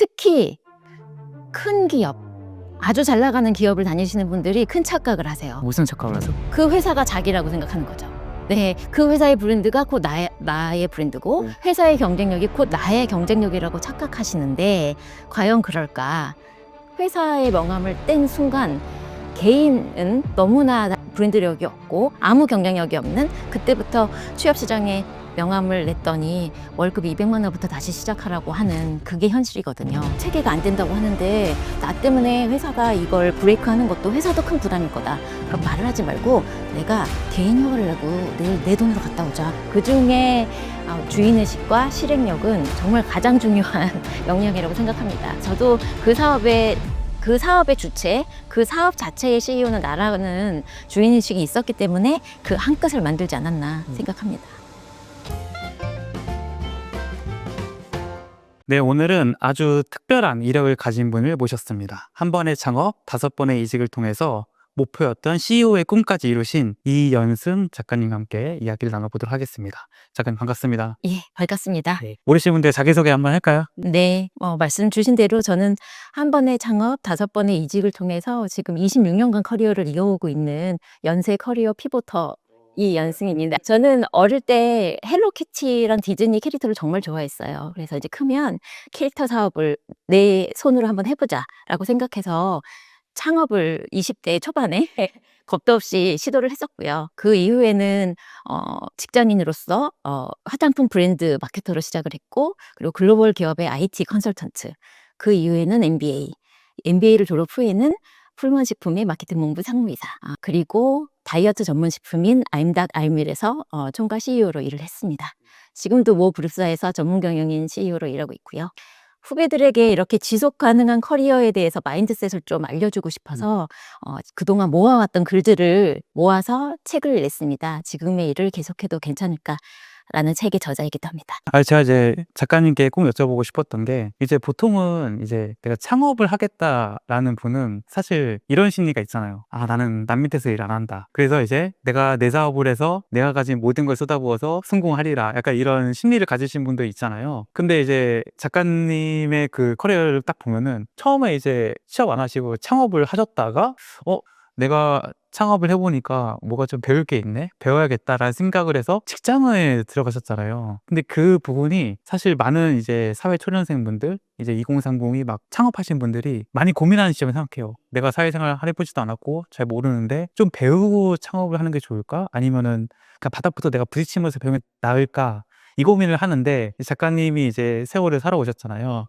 특히 큰 기업, 아주 잘 나가는 기업을 다니시는 분들이 큰 착각을 하세요. 무슨 착각을 하죠? 그 회사가 자기라고 생각하는 거죠. 네, 그 회사의 브랜드가 곧 나의 브랜드고 회사의 경쟁력이 곧 나의 경쟁력이라고 착각하시는데 과연 그럴까? 회사의 명함을 뗀 순간 개인은 너무나 브랜드력이 없고 아무 경쟁력이 없는, 그때부터 취업시장에 명함을 냈더니 월급 200만 원부터 다시 시작하라고 하는 그게 현실이거든요. 체계가 안 된다고 하는데 나 때문에 회사가 이걸 브레이크하는 것도 회사도 큰 부담일 거다. 그럼 말을 하지 말고 내가 개인 휴가를 내고 내 돈으로 갔다 오자. 그중에 주인의식과 실행력은 정말 가장 중요한 영역이라고 생각합니다. 저도 그 사업의 주체, 그 사업 자체의 CEO는 나라는 주인의식이 있었기 때문에 그 한 끗을 만들지 않았나 생각합니다. 네, 오늘은 아주 특별한 이력을 가진 분을 모셨습니다. 한 번의 창업, 5번의 이직을 통해서 목표였던 CEO의 꿈까지 이루신 이연승 작가님과 함께 이야기를 나눠보도록 하겠습니다. 작가님 반갑습니다. 예, 반갑습니다. 네. 모르시는 분들 자기소개 한번 할까요? 네, 말씀 주신 대로 저는 한 번의 창업, 5번의 이직을 통해서 지금 26년간 커리어를 이어오고 있는 연세 커리어 피보터 이연승입니다. 저는 어릴 때 헬로키티란 디즈니 캐릭터를 정말 좋아했어요. 그래서 이제 크면 캐릭터 사업을 내 손으로 한번 해보자라고 생각해서 창업을 20대 초반에 겁도 없이 시도를 했었고요. 그 이후에는 직장인으로서 화장품 브랜드 마케터로 시작을 했고, 그리고 글로벌 기업의 IT 컨설턴트, 그 이후에는 MBA를 졸업 후에는 풀먼 식품의 마케팅 본부 상무이사, 그리고 다이어트 전문 식품인 아임닷아임밀에서 총괄 CEO로 일을 했습니다. 지금도 모 그룹사에서 전문 경영인 CEO로 일하고 있고요. 후배들에게 이렇게 지속 가능한 커리어에 대해서 마인드셋을 좀 알려주고 싶어서 그동안 모아왔던 글들을 모아서 책을 냈습니다. 지금의 일을 계속해도 괜찮을까라는 책의 저자이기도 합니다. 제가 이제 작가님께 꼭 여쭤보고 싶었던 게, 이제 보통은 이제 내가 창업을 하겠다라는 분은 사실 이런 심리가 있잖아요. 나는 남 밑에서 일 안 한다. 그래서 이제 내가 내 사업을 해서 내가 가진 모든 걸 쏟아부어서 성공하리라. 약간 이런 심리를 가지신 분도 있잖아요. 근데 이제 작가님의 그 커리어를 딱 보면은 처음에 이제 취업 안 하시고 창업을 하셨다가 내가 창업을 해보니까 뭐가 좀 배울 게 있네? 배워야겠다라는 생각을 해서 직장을 들어가셨잖아요. 근데 그 부분이 사실 많은 이제 사회 초년생분들, 이제 2030이 막 창업하신 분들이 많이 고민하는 시점을 생각해요. 내가 사회생활 해보지도 않았고 잘 모르는데 좀 배우고 창업을 하는 게 좋을까? 아니면은 그냥 바닥부터 내가 부딪히면서 배우면 나을까? 이 고민을 하는데, 작가님이 이제 세월을 살아오셨잖아요.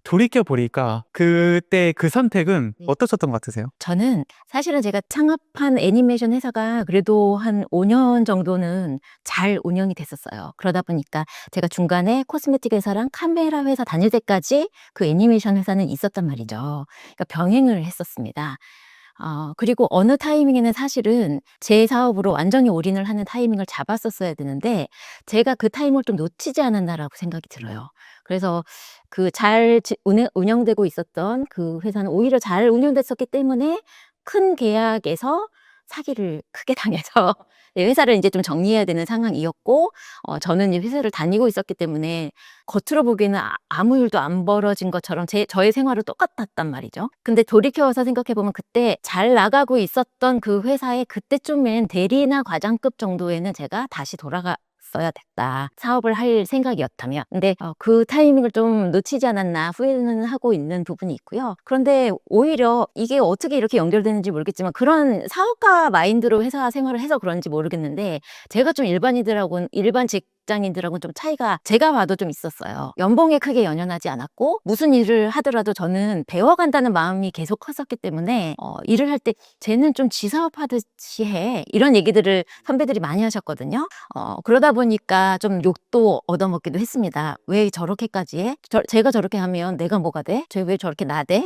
돌이켜보니까 그때 그 선택은 어떠셨던 것 같으세요? 저는 사실은 제가 창업한 애니메이션 회사가 그래도 한 5년 정도는 잘 운영이 됐었어요. 그러다 보니까 제가 중간에 코스메틱 회사랑 카메라 회사 다닐 때까지 그 애니메이션 회사는 있었단 말이죠. 그러니까 병행을 했었습니다. 그리고 어느 타이밍에는 사실은 제 사업으로 완전히 올인을 하는 타이밍을 잡았었어야 되는데 제가 그 타이밍을 좀 놓치지 않았나라고 생각이 들어요. 그래서 그 잘 운영되고 있었던 그 회사는 오히려 잘 운영됐었기 때문에 큰 계약에서 사기를 크게 당해서 네, 회사를 이제 좀 정리해야 되는 상황이었고, 저는 이 회사를 다니고 있었기 때문에 겉으로 보기에는 아무 일도 안 벌어진 것처럼 저의 생활은 똑같았단 말이죠. 근데 돌이켜서 생각해보면 그때 잘 나가고 있었던 그 회사에 그때쯤엔 대리나 과장급 정도에는 제가 다시 돌아갔어야 됐다. 사업을 할 생각이었다면. 근데 그 타이밍을 좀 놓치지 않았나 후회는 하고 있는 부분이 있고요. 그런데 오히려 이게 어떻게 이렇게 연결되는지 모르겠지만 그런 사업가 마인드로 회사 생활을 해서 그런지 모르겠는데 제가 좀 일반 직장인들하고는 좀 차이가 제가 봐도 좀 있었어요. 연봉에 크게 연연하지 않았고 무슨 일을 하더라도 저는 배워간다는 마음이 계속 컸었기 때문에 일을 할 때 쟤는 좀 지사업하듯이 해 이런 얘기들을 선배들이 많이 하셨거든요. 그러다 보니까 좀 욕도 얻어먹기도 했습니다. 왜 저렇게까지 해? 제가 저렇게 하면 내가 뭐가 돼? 쟤 왜 저렇게 나대?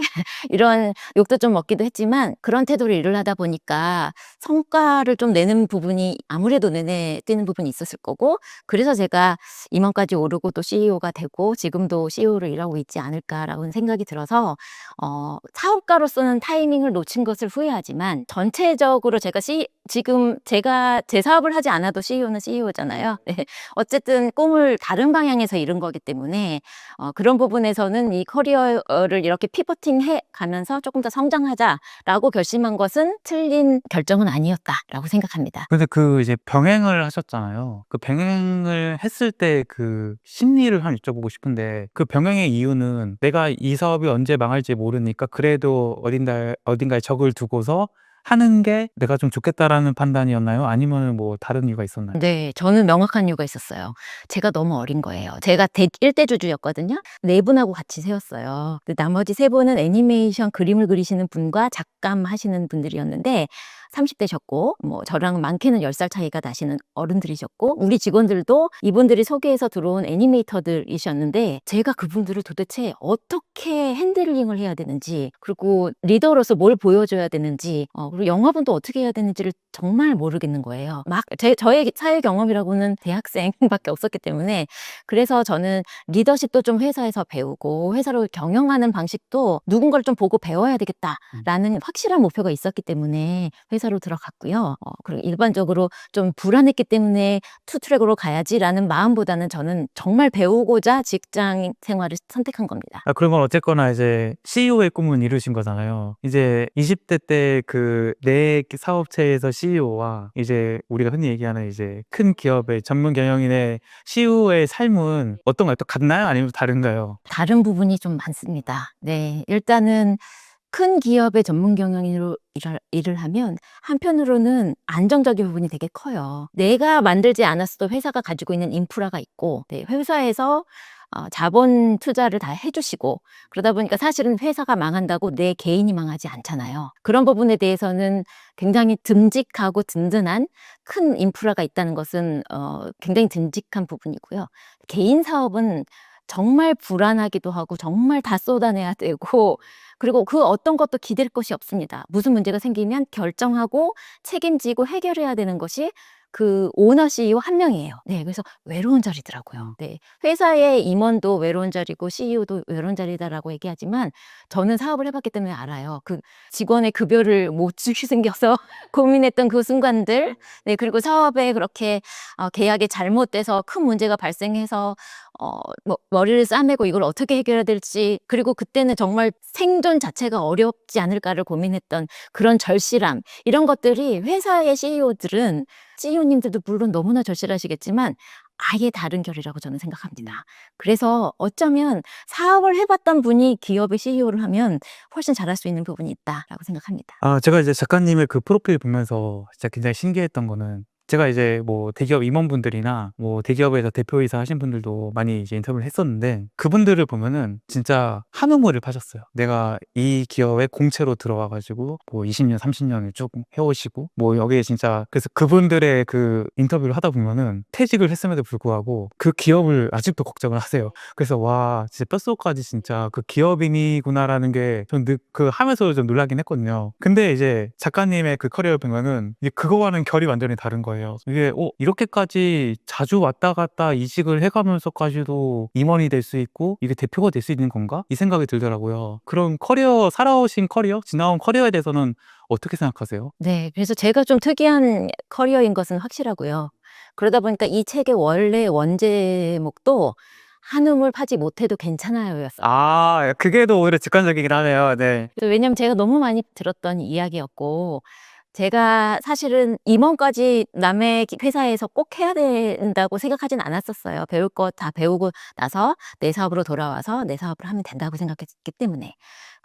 이런 욕도 좀 먹기도 했지만 그런 태도로 일을 하다 보니까 성과를 좀 내는 부분이 아무래도 눈에 띄는 부분이 있었을 거고, 그래서 제가 임원까지 오르고 또 CEO가 되고 지금도 CEO로 일하고 있지 않을까라는 생각이 들어서 사업가로서는 타이밍을 놓친 것을 후회하지만 전체적으로 제가 지금 제가 제 사업을 하지 않아도 CEO는 CEO잖아요. 네. 어쨌든 꿈을 다른 방향에서 이룬 거기 때문에 그런 부분에서는 이 커리어를 이렇게 피보팅 해 가면서 조금 더 성장하자라고 결심한 것은 틀린 결정은 아니었다라고 생각합니다. 근데 그 이제 병행을 하셨잖아요. 그 병행을 했을 때 그 심리를 한 여쭤보고 싶은데 그 병행의 이유는 내가 이 사업이 언제 망할지 모르니까 그래도 어딘가에 적을 두고서 하는 게 내가 좀 좋겠다라는 판단이었나요? 아니면은 뭐 다른 이유가 있었나요? 네. 저는 명확한 이유가 있었어요. 제가 너무 어린 거예요. 제가 일대주주였거든요. 4 분하고 같이 세웠어요. 나머지 3 분은 애니메이션 그림을 그리시는 분과 작감하시는 분들이었는데 30대셨고 뭐 저랑 많게는 10살 차이가 나시는 어른들이셨고 우리 직원들도 이분들이 소개해서 들어온 애니메이터들이셨는데 제가 그분들을 도대체 어떻게 핸들링을 해야 되는지 그리고 리더로서 뭘 보여줘야 되는지 그리고 영업은 또 어떻게 해야 되는지를 정말 모르겠는 거예요. 막 저의 사회 경험이라고는 대학생밖에 없었기 때문에 그래서 저는 리더십도 좀 회사에서 배우고 회사를 경영하는 방식도 누군가를 좀 보고 배워야 되겠다라는 확실한 목표가 있었기 때문에 회사로 들어갔고요. 그리고 일반적으로 좀 불안했기 때문에 투트랙으로 가야지라는 마음보다는 저는 정말 배우고자 직장 생활을 선택한 겁니다. 그러면 어쨌거나 이제 CEO의 꿈은 이루신 거잖아요. 이제 20대 때 그 내 사업체에서 CEO와 이제 우리가 흔히 얘기하는 이제 큰 기업의 전문 경영인의 CEO의 삶은 어떤가요? 또 같나요? 아니면 다른가요? 다른 부분이 좀 많습니다. 네. 일단은 큰 기업의 전문 경영인으로 일을 하면 한편으로는 안정적인 부분이 되게 커요. 내가 만들지 않았어도 회사가 가지고 있는 인프라가 있고 네, 회사에서 자본 투자를 다 해주시고 그러다 보니까 사실은 회사가 망한다고 내 개인이 망하지 않잖아요. 그런 부분에 대해서는 굉장히 듬직하고 든든한 큰 인프라가 있다는 것은 굉장히 듬직한 부분이고요. 개인 사업은 정말 불안하기도 하고 정말 다 쏟아내야 되고 그리고 그 어떤 것도 기댈 것이 없습니다. 무슨 문제가 생기면 결정하고 책임지고 해결해야 되는 것이 그 오너 CEO 한 명이에요. 네, 그래서 외로운 자리더라고요. 네, 회사의 임원도 외로운 자리고 CEO도 외로운 자리다라고 얘기하지만 저는 사업을 해봤기 때문에 알아요. 그 직원의 급여를 못 주게 생겨서 고민했던 그 순간들, 네, 그리고 사업에 그렇게 계약이 잘못돼서 큰 문제가 발생해서 뭐 머리를 싸매고 이걸 어떻게 해결해야 될지 그리고 그때는 정말 생존 자체가 어렵지 않을까를 고민했던 그런 절실함 이런 것들이 회사의 CEO님들도 물론 너무나 절실하시겠지만 아예 다른 결이라고 저는 생각합니다. 그래서 어쩌면 사업을 해봤던 분이 기업의 CEO를 하면 훨씬 잘할 수 있는 부분이 있다라고 생각합니다. 제가 이제 작가님의 그 프로필 보면서 진짜 굉장히 신기했던 거는 제가 이제 뭐 대기업 임원분들이나 뭐 대기업에서 대표이사 하신 분들도 많이 이제 인터뷰를 했었는데 그분들을 보면은 진짜 한우물을 파셨어요. 내가 이 기업에 공채로 들어와 가지고 뭐 20년, 30년을 쭉 해오시고 뭐 여기에 진짜 그래서 그분들의 그 인터뷰를 하다 보면은 퇴직을 했음에도 불구하고 그 기업을 아직도 걱정을 하세요. 그래서 와 진짜 뼛속까지 진짜 그 기업인이구나라는 게 전 그 하면서 좀 놀라긴 했거든요. 근데 이제 작가님의 그 커리어 보면은 이제 그거와는 결이 완전히 다른 거예요. 이게 이렇게까지 자주 왔다 갔다 이직을 해가면서까지도 임원이 될 수 있고 이게 대표가 될 수 있는 건가? 이 생각이 들더라고요. 그런 커리어 살아오신 커리어, 지나온 커리어에 대해서는 어떻게 생각하세요? 네, 그래서 제가 좀 특이한 커리어인 것은 확실하고요. 그러다 보니까 이 책의 원래 원제목도 한우물 파지 못해도 괜찮아요였어요. 그게 더 오히려 직관적이긴 하네요. 네. 왜냐면 제가 너무 많이 들었던 이야기였고 제가 사실은 임원까지 남의 회사에서 꼭 해야 된다고 생각하진 않았었어요. 배울 거 다 배우고 나서 내 사업으로 돌아와서 내 사업을 하면 된다고 생각했기 때문에.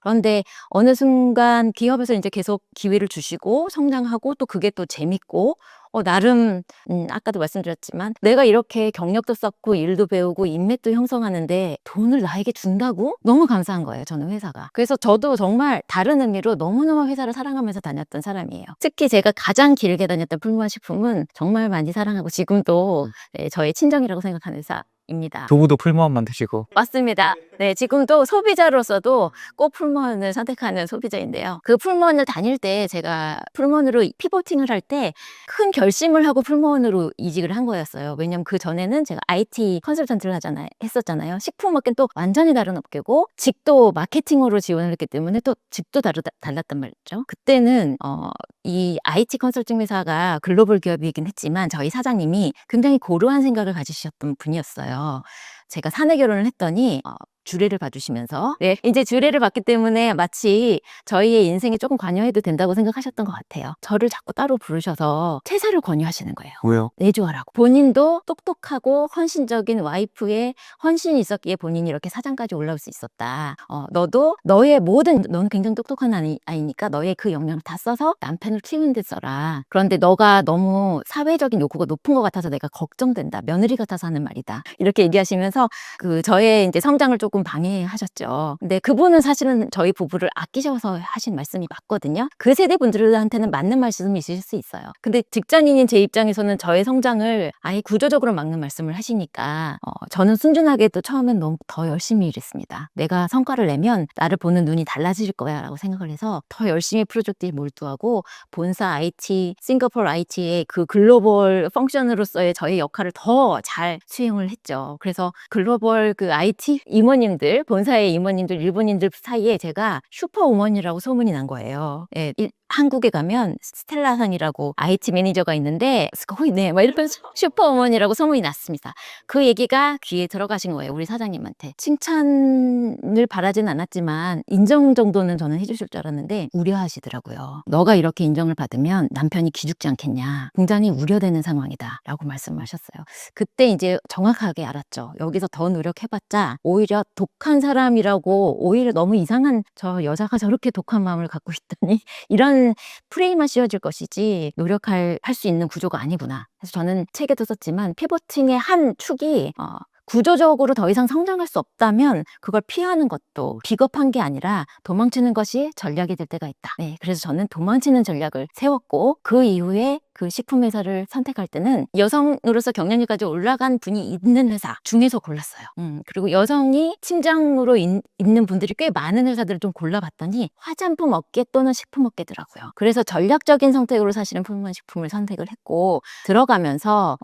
그런데 어느 순간 기업에서 이제 계속 기회를 주시고 성장하고 또 그게 또 재밌고 나름 아까도 말씀드렸지만 내가 이렇게 경력도 쌓고 일도 배우고 인맥도 형성하는데 돈을 나에게 준다고? 너무 감사한 거예요, 저는 회사가. 그래서 저도 정말 다른 의미로 너무너무 회사를 사랑하면서 다녔던 사람이에요. 특히 제가 가장 길게 다녔던 풀무원식품은 정말 많이 사랑하고 지금도 네, 저의 친정이라고 생각하는 회사 입니다. 두부도 풀무원만 드시고. 맞습니다. 네, 지금도 소비자로서도 꼭 풀무원을 선택하는 소비자인데요. 그 풀무원을 다닐 때 제가 풀무원으로 피보팅을 할 때 큰 결심을 하고 풀무원으로 이직을 한 거였어요. 왜냐면 그 전에는 제가 IT 컨설턴트를 했었잖아요. 식품업계는 또 완전히 다른 업계고 직도 마케팅으로 지원을 했기 때문에 또 직도 달랐단 말이죠. 그때는 이 IT 컨설팅 회사가 글로벌 기업이긴 했지만 저희 사장님이 굉장히 고루한 생각을 가지셨던 분이었어요. 제가 사내 결혼을 했더니 주례를 봐주시면서 이제 주례를 받기 때문에 마치 저희의 인생에 조금 관여해도 된다고 생각하셨던 것 같아요. 저를 자꾸 따로 부르셔서 퇴사를 권유하시는 거예요. 왜요? 내조하라고. 본인도 똑똑하고 헌신적인 와이프의 헌신이 있었기에 본인이 이렇게 사장까지 올라올 수 있었다. 너도 너는 굉장히 똑똑한 아이니까 너의 그 역량을 다 써서 남편을 키우는 데 써라. 그런데 너가 너무 사회적인 욕구가 높은 것 같아서 내가 걱정된다. 며느리 같아서 하는 말이다. 이렇게 얘기하시면서 저의 이제 성장을 조금 방해하셨죠. 근데 그분은 사실은 저희 부부를 아끼셔서 하신 말씀이 맞거든요. 그 세대 분들한테는 맞는 말씀이 있으실 수 있어요. 근데 직장인인 제 입장에서는 저의 성장을 아예 구조적으로 막는 말씀을 하시니까 저는 순진하게 또 처음엔 너무 더 열심히 일했습니다. 내가 성과를 내면 나를 보는 눈이 달라질 거야 라고 생각을 해서 더 열심히 프로젝트에 몰두하고 본사 IT, 싱가포르 IT의 그 글로벌 펑션으로서의 저의 역할을 더 잘 수행을 했죠. 그래서 글로벌 그 IT 임원님들, 본사의 임원님들, 일본인들 사이에 제가 슈퍼우먼이라고 소문이 난 거예요. 예, 한국에 가면 스텔라상이라고 IT 매니저가 있는데 거의 막 이런 슈퍼우먼이라고 소문이 났습니다. 그 얘기가 귀에 들어가신 거예요. 우리 사장님한테. 칭찬을 바라진 않았지만 인정 정도는 저는 해주실 줄 알았는데 우려하시더라고요. 너가 이렇게 인정을 받으면 남편이 기죽지 않겠냐. 굉장히 우려되는 상황이다 라고 말씀하셨어요. 그때 이제 정확하게 알았죠. 여기서 더 노력해봤자 오히려 독한 사람이라고 오히려 너무 이상한 저 여자가 저렇게 독한 마음을 갖고 있다니 이런 프레임만 씌워질 것이지 노력할 수 있는 구조가 아니구나. 그래서 저는 책에도 썼지만 피보팅의 한 축이 구조적으로 더 이상 성장할 수 없다면 그걸 피하는 것도 비겁한 게 아니라 도망치는 것이 전략이 될 때가 있다. 네, 그래서 저는 도망치는 전략을 세웠고 그 이후에 그 식품회사를 선택할 때는 여성으로서 경영력까지 올라간 분이 있는 회사 중에서 골랐어요. 그리고 여성이 팀장으로 있는 분들이 꽤 많은 회사들을 좀 골라봤더니 화장품 업계 또는 식품 업계더라고요. 그래서 전략적인 선택으로 사실은 풀무원 식품을 선택을 했고 들어가면서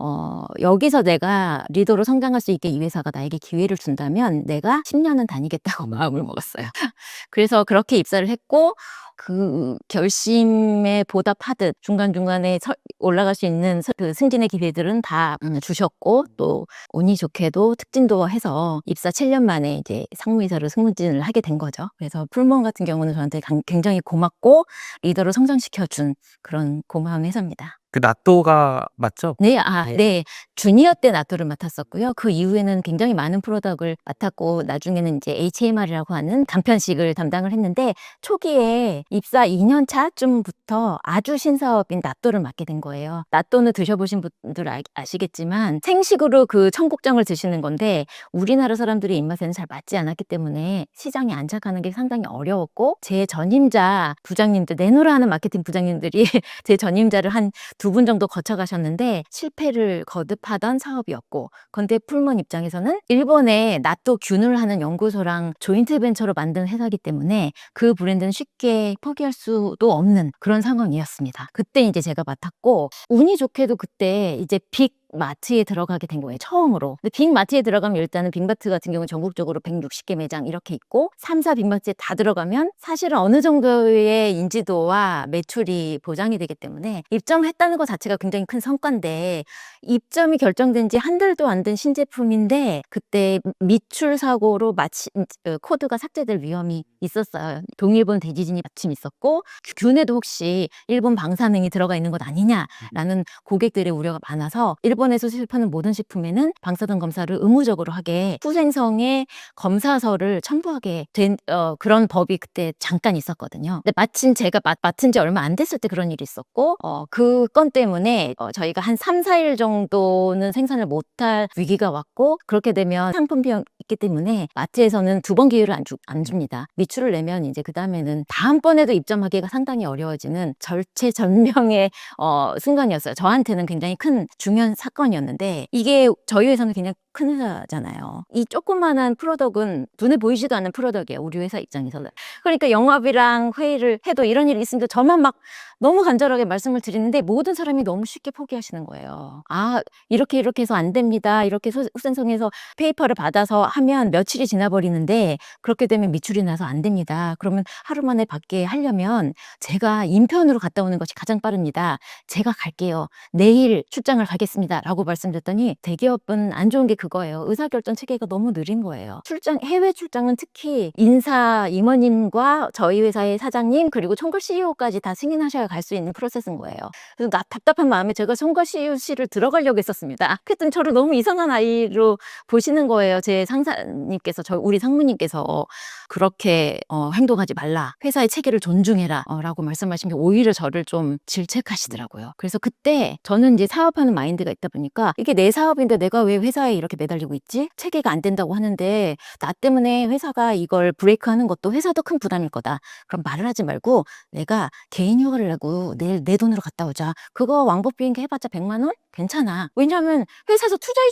여기서 내가 리더로 성장할 수 있게 이 회사가 나에게 기회를 준다면 내가 10년은 다니겠다고 마음을 먹었어요. 그래서 그렇게 입사를 했고 그 결심에 보답하듯 중간중간에 올라갈 수 있는 그 승진의 기회들은 다 주셨고 또 운이 좋게도 특진도 해서 입사 7년 만에 이제 상무이사로 승진을 하게 된 거죠. 그래서 풀무원 같은 경우는 저한테 굉장히 고맙고 리더로 성장시켜준 그런 고마운 회사입니다. 그 나또가 맞죠? 네, 네. 주니어 때 나토를 맡았었고요. 그 이후에는 굉장히 많은 프로덕을 맡았고, 나중에는 이제 HMR이라고 하는 단편식을 담당을 했는데, 초기에 입사 2년 차쯤부터 아주 신사업인 나또를 맡게 된 거예요. 나또는 드셔보신 분들 아시겠지만, 생식으로 그 청국장을 드시는 건데, 우리나라 사람들의 입맛에는 잘 맞지 않았기 때문에 시장에 안착하는 게 상당히 어려웠고, 제 전임자 부장님들, 내노라 하는 마케팅 부장님들이 제 전임자를 한 2분 정도 거쳐가셨는데 실패를 거듭하던 사업이었고, 근데 풀무원 입장에서는 일본에 나또 균을 하는 연구소랑 조인트 벤처로 만든 회사이기 때문에 그 브랜드는 쉽게 포기할 수도 없는 그런 상황이었습니다. 그때 이제 제가 맡았고, 운이 좋게도 그때 이제 마트에 들어가게 된 거예요. 처음으로. 근데 빅마트에 들어가면 일단은 빅마트 같은 경우는 전국적으로 160개 매장 이렇게 있고 3, 4 빅마트에 다 들어가면 사실은 어느 정도의 인지도와 매출이 보장이 되기 때문에 입점했다는 것 자체가 굉장히 큰 성과인데, 입점이 결정된 지 한 달도 안 된 신제품인데 그때 미출 사고로 코드가 삭제될 위험이 있었어요. 동일본 대지진이 마침 있었고 균에도 혹시 일본 방사능이 들어가 있는 것 아니냐라는 고객들의 우려가 많아서 일본에서 수입하는 모든 식품에는 방사능 검사를 의무적으로 하게 후생성의 검사서를 첨부하게 된 그런 법이 그때 잠깐 있었거든요. 근데 마침 제가 맡은 지 얼마 안 됐을 때 그런 일이 있었고 그 건 때문에 저희가 한 3, 4일 정도는 생산을 못할 위기가 왔고, 그렇게 되면 상품비용이 있기 때문에 마트에서는 2번 기회를 안 줍니다. 미출을 내면 이제 그 다음에는 다음번에도 입점하기가 상당히 어려워지는 절체절명의 순간이었어요. 저한테는 굉장히 큰 중요한 사건이었는데 이게 저희 회사는 그냥 큰 회사잖아요. 이 조그만한 프로덕은 눈에 보이지도 않는 프로덕이에요. 우리 회사 입장에서는. 그러니까 영업이랑 회의를 해도 이런 일이 있으니까 저만 막 너무 간절하게 말씀을 드리는데 모든 사람이 너무 쉽게 포기하시는 거예요. 아, 이렇게 해서 안 됩니다. 이렇게 후생성에서 페이퍼를 받아서 하면 며칠이 지나버리는데 그렇게 되면 미출이 나서 안 됩니다. 그러면 하루 만에 밖에 하려면 제가 인편으로 갔다 오는 것이 가장 빠릅니다. 제가 갈게요. 내일 출장을 가겠습니다. 라고 말씀드렸더니 대기업은 안 좋은 게 그거예요. 의사결정 체계가 너무 느린 거예요. 해외 출장은 특히 인사 임원님과 저희 회사의 사장님 그리고 총괄 CEO까지 다 승인하셔야 갈 수 있는 프로세스인 거예요. 그래서 답답한 마음에 제가 총괄 CEO실을 들어가려고 했었습니다. 그랬더니 저를 너무 이상한 아이로 보시는 거예요. 제 상사님께서, 우리 상무님께서 그렇게 행동하지 말라. 회사의 체계를 존중해라. 라고 말씀하신 게 오히려 저를 좀 질책하시더라고요. 그래서 그때 저는 이제 사업하는 마인드가 있다 보니까 이게 내 사업인데 내가 왜 회사에 이렇게 매달리고 있지? 체계가 안 된다고 하는데 나 때문에 회사가 이걸 브레이크하는 것도 회사도 큰 부담일 거다. 그럼 말을 하지 말고 내가 개인 휴가를 내고 내일 내 돈으로 갔다 오자. 그거 왕복 비행기 해봤자 100만 원? 괜찮아. 왜냐하면 회사에서 투자해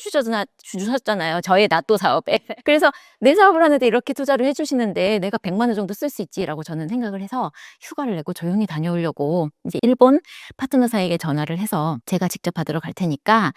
주셨잖아요. 저의 나또 사업에. 그래서 내 사업을 하는데 이렇게 투자를 해주시는데 내가 100만 원 정도 쓸 수 있지라고 저는 생각을 해서 휴가를 내고 조용히 다녀오려고 이제 일본 파트너사에게 전화를 해서 제가 직접 받으러 갈 테니까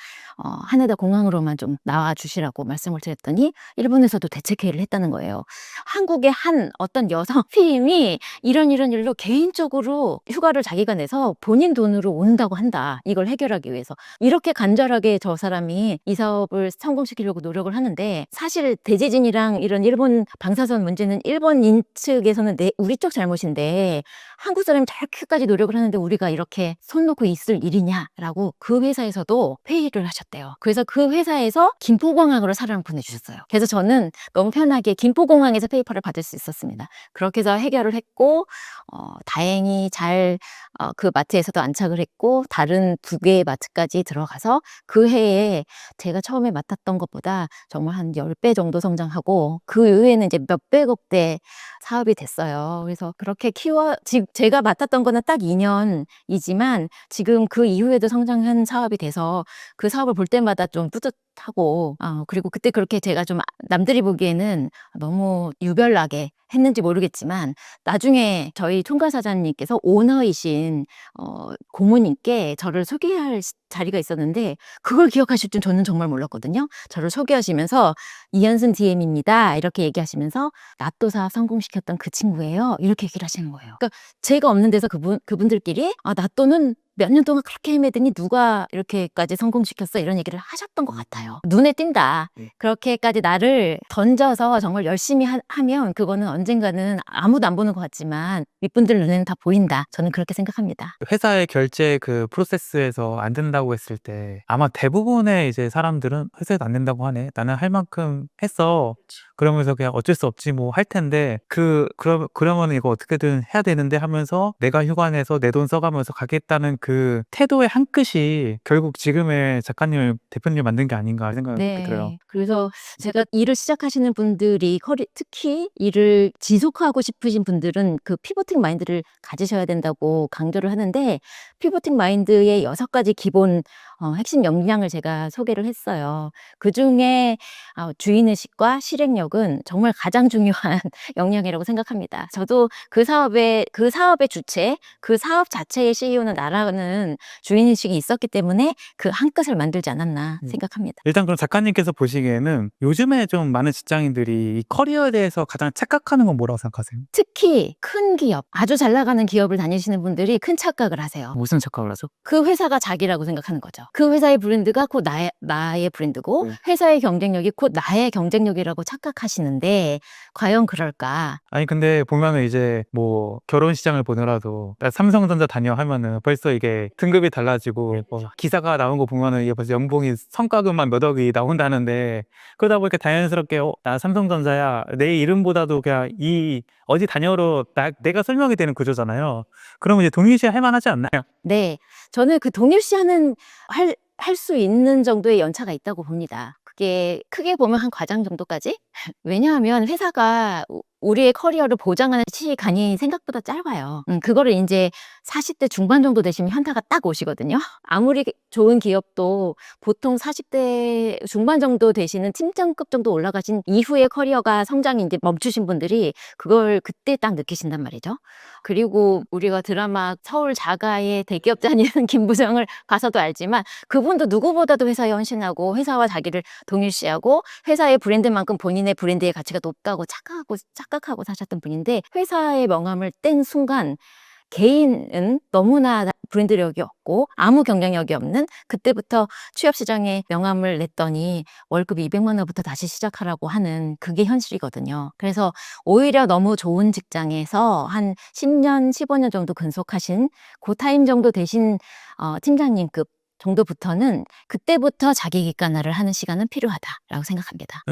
하네다 공항으로만 좀 나와 주시라고 말씀을 드렸더니 일본에서도 대책회의를 했다는 거예요. 한국의 한 어떤 여성 PM이 이런 일로 개인적으로 휴가를 자기가 내서 본인 돈으로 온다고 한다. 이걸 해결하기 위해서. 이렇게 간절하게 저 사람이 이 사업을 성공시키려고 노력을 하는데 사실 대지진이랑 이런 일본 방사선 문제는 일본인 측에서는 우리 쪽 잘못인데 한국 사람이 저렇게까지 노력을 하는데 우리가 이렇게 손 놓고 있을 일이냐라고 그 회사에서도 회의를 하셨대요. 그래서 그 회사에서 김포공항으로 사람을 보내주셨어요. 그래서 저는 너무 편하게 김포공항에서 페이퍼를 받을 수 있었습니다. 그렇게 해서 해결을 했고 다행히 잘 그 마트에서도 안착을 했고 다른 두 개의 마트까지 들어가서 그 해에 제가 처음에 맡았던 것보다 정말 한 10배 정도 성장하고 그 이후에는 이제 몇백억대 사업이 됐어요. 그래서 그렇게 지금 제가 맡았던 거는 딱 2년이지만 지금 그 이후에도 성장한 사업이 돼서 그 사업을 볼 때마다 좀 뿌듯하고 그리고 그때 그렇게 제가 좀 남들이 보기에는 너무 유별나게 했는지 모르겠지만 나중에 저희 총괄사장님께서 오너이신 고모님께 저를 소개할 자리가 있었는데 그걸 기억하실 줄 저는 정말 몰랐거든요. 저를 소개하시면서 이현순 DM입니다. 이렇게 얘기하시면서 나또 사업 성공시켰던 그 친구예요. 이렇게 얘기를 하시는 거예요. 그러니까 제가 없는 데서 그분들끼리 나또는 몇 년 동안 그렇게 헤매더니 누가 이렇게까지 성공시켰어 이런 얘기를 하셨던 것 같아요. 눈에 띈다. 그렇게까지 나를 던져서 정말 열심히 하면 그거는 언젠가는 아무도 안 보는 것 같지만 윗분들 눈에는 다 보인다. 저는 그렇게 생각합니다. 회사의 결제 그 프로세스에서 안 된다고 했을 때 아마 대부분의 이제 사람들은 회사에서 안 된다고 하네. 나는 할 만큼 했어. 그러면서 그냥 어쩔 수 없지 뭐 할 텐데 그러면 이거 어떻게든 해야 되는데 하면서 내가 휴가 내서 내 돈 써가면서 가겠다는 그 태도의 한 끗이 결국 지금의 작가님을 대표님 만든 게 아닌가 생각이 들어요. 그래서 제가 일을 시작하시는 분들이 특히 일을 지속하고 싶으신 분들은 그 피보팅 마인드를 가지셔야 된다고 강조를 하는데 피보팅 마인드의 6가지 기본 핵심 역량을 제가 소개를 했어요. 그중에 주인의식과 실행력은 정말 가장 중요한 역량이라고 생각합니다. 저도 그 사업의 주체, 그 사업 자체의 CEO는 나라는 주인의식이 있었기 때문에 그 한 끗을 만들지 않았나 생각합니다. 일단 그럼 작가님께서 보시기에는 요즘에 좀 많은 직장인들이 이 커리어에 대해서 가장 착각하는 건 뭐라고 생각하세요? 특히 큰 기업, 아주 잘 나가는 기업을 다니시는 분들이 큰 착각을 하세요. 무슨 착각을 하죠? 그 회사가 자기라고 생각하는 거죠. 그 회사의 브랜드가 곧 나의 브랜드고 회사의 경쟁력이 곧 나의 경쟁력이라고 착각하시는데 과연 그럴까? 아니 근데 보면은 이제 뭐 결혼 시장을 보더라도 나 삼성전자 다녀 하면은 벌써 이게 등급이 달라지고 뭐 기사가 나온 거 보면은 이게 벌써 연봉이 성과급만 몇 억이 나온다는데 그러다 보니까 자연스럽게 나 삼성전자야 내 이름보다도 그냥 이 어디 다녀로 내가 설명이 되는 구조잖아요. 그러면 이제 동일시 할 만하지 않나요? 네, 저는 그 동일시하는 할 수 있는 정도의 연차가 있다고 봅니다. 그게 크게 보면 한 과장 정도까지? 왜냐하면 회사가 우리의 커리어를 보장하는 시간이 생각보다 짧아요. 그거를 이제 40대 중반 정도 되시면 현타가 딱 오시거든요. 아무리 좋은 기업도 보통 40대 중반 정도 되시는 팀장급 정도 올라가신 이후에 커리어가 성장이 이제 멈추신 분들이 그걸 그때 딱 느끼신단 말이죠. 그리고 우리가 드라마 서울 자가의 대기업자님은 김부장을 봐서도 알지만 그분도 누구보다도 회사에 헌신하고 회사와 자기를 동일시하고 회사의 브랜드만큼 본인의 브랜드의 가치가 높다고 착각하고 사셨던 분인데 회사의 명함을 뗀 순간 개인은 너무나 브랜드력이 없고 아무 경쟁력이 없는 그때부터 취업시장에 명함을 냈더니 월급 200만 원부터 다시 시작하라고 하는 그게 현실이거든요. 그래서 오히려 너무 좋은 직장에서 한 10년, 15년 정도 근속하신 그 타임 정도 되신 팀장님급 정도부터는 그때부터 자기 객관화를 하는 시간은 필요하다라고 생각합니다.